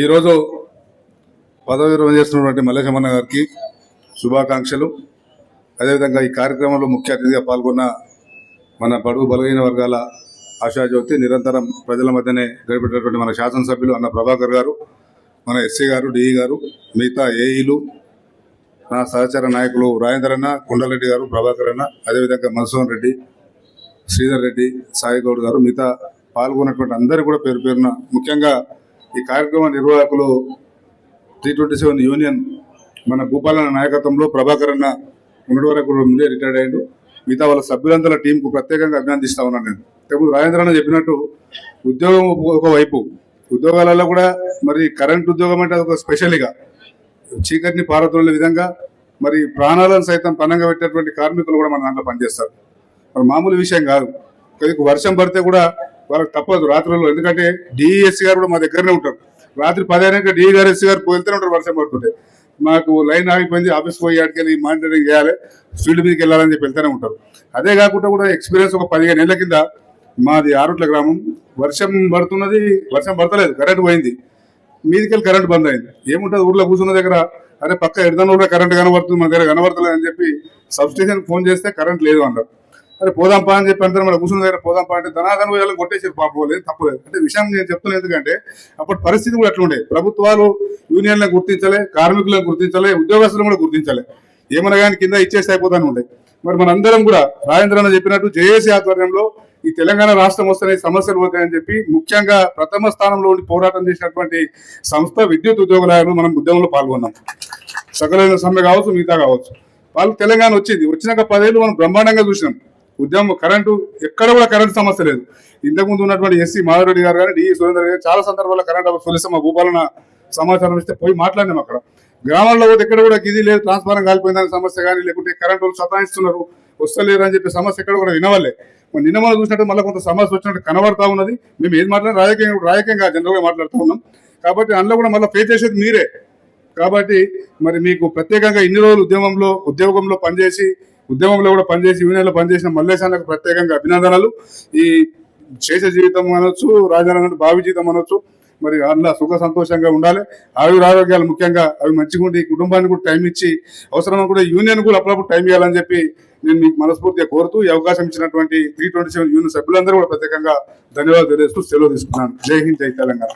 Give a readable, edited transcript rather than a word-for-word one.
ఈరోజు పదవి విరమణ చేస్తున్నటువంటి మల్లేశమన్న గారికి శుభాకాంక్షలు. అదేవిధంగా ఈ కార్యక్రమంలో ముఖ్య అతిథిగా పాల్గొన్న మన బడుగు బలహీన వర్గాల ఆశాజ్యోతి, నిరంతరం ప్రజల మధ్యనే గడిపేటటువంటి మన శాసనసభ్యులు అన్న ప్రభాకర్ గారు, మన ఎస్సీ గారు, డిఈ గారు, మిగతా ఏఈలు, నా సహచర నాయకులు రాజేందర్ అన్న, కుండలరెడ్డి గారు, ప్రభాకర్ అన్న, అదేవిధంగా మధుసూదన్ రెడ్డి, శ్రీధర్ రెడ్డి, సాయిగౌడ్ గారు, మిగతా పాల్గొన్నటువంటి అందరూ కూడా పేరు పేరున, ముఖ్యంగా ఈ కార్యక్రమ నిర్వాహకులు 327 యూనియన్ మన భూపాలన్న నాయకత్వంలో ప్రభాకర్ అన్న ఉన్నటి వరకు ముందే రిటైర్డ్ అయ్యాడు. మిగతా వాళ్ళ సభ్యులందరూ టీంకు ప్రత్యేకంగా అభినందిస్తా ఉన్నాను. నేను ఇంతకుముందు రాజేంద్ర అన్న చెప్పినట్టు ఉద్యోగం ఒకవైపు, ఉద్యోగాలలో కూడా మరి కరెంట్ ఉద్యోగం అంటే ఒక స్పెషల్గా చీకటిని పారదోలే విధంగా మరి ప్రాణాలను సైతం పన్నంగా పెట్టేటువంటి కార్మికులు కూడా మన దాంట్లో పనిచేస్తారు. మరి మామూలు విషయం కాదు. వర్షం పడితే కూడా వాళ్ళకి తప్పదు రాత్రుల్లో, ఎందుకంటే డిఎస్సీ గారు కూడా మా దగ్గరనే ఉంటారు. రాత్రి 10 అయినాక డిఈ గారు, ఎస్సీ గారు వెళ్తూనే ఉంటారు. వర్షం పడుతుంటే మాకు లైన్ ఆగిపోయింది, ఆఫీస్ పోయి ఆడికెళ్ళి మానిటరింగ్ చేయాలి, ఫీల్డ్ మీదకి వెళ్ళాలని చెప్పి వెళ్తూనే ఉంటారు. అదే కాకుండా కూడా ఎక్స్పీరియన్స్ ఒక 15 ఏళ్ల కింద మాది ఆరుట్ల గ్రామం, వర్షం పడుతున్నది, వర్షం పడతలేదు, కరెంట్ పోయింది, మీదికెళ్ళి కరెంట్ బంద్ అయింది. ఏముంటుంది ఊర్లో కూర్చున్న దగ్గర, అరే పక్క ఎడదన్న కూడా కరెంట్ కనబడుతుంది, మన దగ్గర కనబడతలేదు అని చెప్పి సబ్ స్టేషన్కి ఫోన్ చేస్తే కరెంట్ లేదు అన్నారు. అరే పోదాంపా అని చెప్పి అందరూ మన కూర్చున్న దగ్గర పోదాంపా అంటే ధనాధన వేయాలని కొట్టేసారు. పాపలేదు, తప్పలేదు. అంటే విషయం నేను చెప్తున్నాను ఎందుకంటే అప్పటి పరిస్థితి కూడా అట్లా ఉండే. ప్రభుత్వాలు యూనియన్లను గుర్తించలే, కార్మికులను గుర్తించలే, ఉద్యోగస్తులను కూడా గుర్తించలే. ఏమన్నా కానీ కింద ఇచ్చేసి అయిపోతానే ఉంటాయి. మరి మనందరం కూడా రాజేంద్ర అన్న చెప్పినట్టు జేఏసీ ఆధ్వర్యంలో ఈ తెలంగాణ రాష్ట్రం వస్తేనే సమస్యలు పోతాయని చెప్పి ముఖ్యంగా ప్రథమ స్థానంలో ఉండి పోరాటం చేసినటువంటి సంస్థ విద్యుత్ ఉద్యోగులను మనం ఉద్యమంలో పాల్గొన్నాం. సకలైన సమ్మె కావచ్చు, మిగతా కావచ్చు. వాళ్ళు తెలంగాణ వచ్చింది, వచ్చినాక 10 ఏళ్ళు మనం బ్రహ్మాండంగా చూసినాం. ఉద్యమం కరెంటు ఎక్కడ కూడా కరెంటు సమస్య లేదు. ఇంతకుముందు ఉన్నటువంటి ఎస్సీ మాధవరెడ్డి గారు కానీ, డిఈ సురేందర్ గారు చాలా సందర్భాల్లో కరెంట్ పోలీసు మా భూపాలన సమాచారం ఇస్తే పోయి మాట్లాడినాం. అక్కడ గ్రామాల్లో ఎక్కడ కూడా ఇది లేదు, ట్రాన్స్ఫారం కాలిపోయిందని సమస్య కానీ, లేకుంటే కరెంట్ వాళ్ళు సతాయిస్తున్నారు, వస్తలేరు అని చెప్పి సమస్య ఎక్కడ కూడా వినవల్లే. నిన్న మనం చూసినట్టు మళ్ళీ కొంత సమస్య వచ్చినట్టు కనబడతా ఉన్నది. మేము ఏది మాట్లాడినా రాజకీయంగా జనరల్గా మాట్లాడుతూ ఉన్నాం. కాబట్టి అందులో కూడా మళ్ళీ ఫేస్ చేసేది మీరే. కాబట్టి మరి మీకు ప్రత్యేకంగా ఇన్ని రోజులు ఉద్యోగంలో పనిచేసి, ఉద్యమంలో కూడా పనిచేసి, యూనియన్లో పనిచేసిన మల్లేశానికి ప్రత్యేకంగా అభినందనలు. ఈ శేష జీవితం అనొచ్చు, రాజారాయణ భావి జీవితం అనొచ్చు, మరి అందులో సుఖ సంతోషంగా ఉండాలి. ఆరోగ్యాలు ముఖ్యంగా అవి మంచిగా ఉండి, కుటుంబానికి కూడా టైం ఇచ్చి, అవసరమైన కూడా యూనియన్ కూడా అప్పుడప్పుడు టైం ఇవ్వాలని చెప్పి నేను మీకు మనస్ఫూర్తిగా కోరుతూ ఈ అవకాశం ఇచ్చినటువంటి 327 యూనియన్ సభ్యులందరూ కూడా ప్రత్యేకంగా ధన్యవాదాలు తెలియజేస్తూ సెలవు తీసుకున్నాను. జై హింద్, జై తెలంగాణ.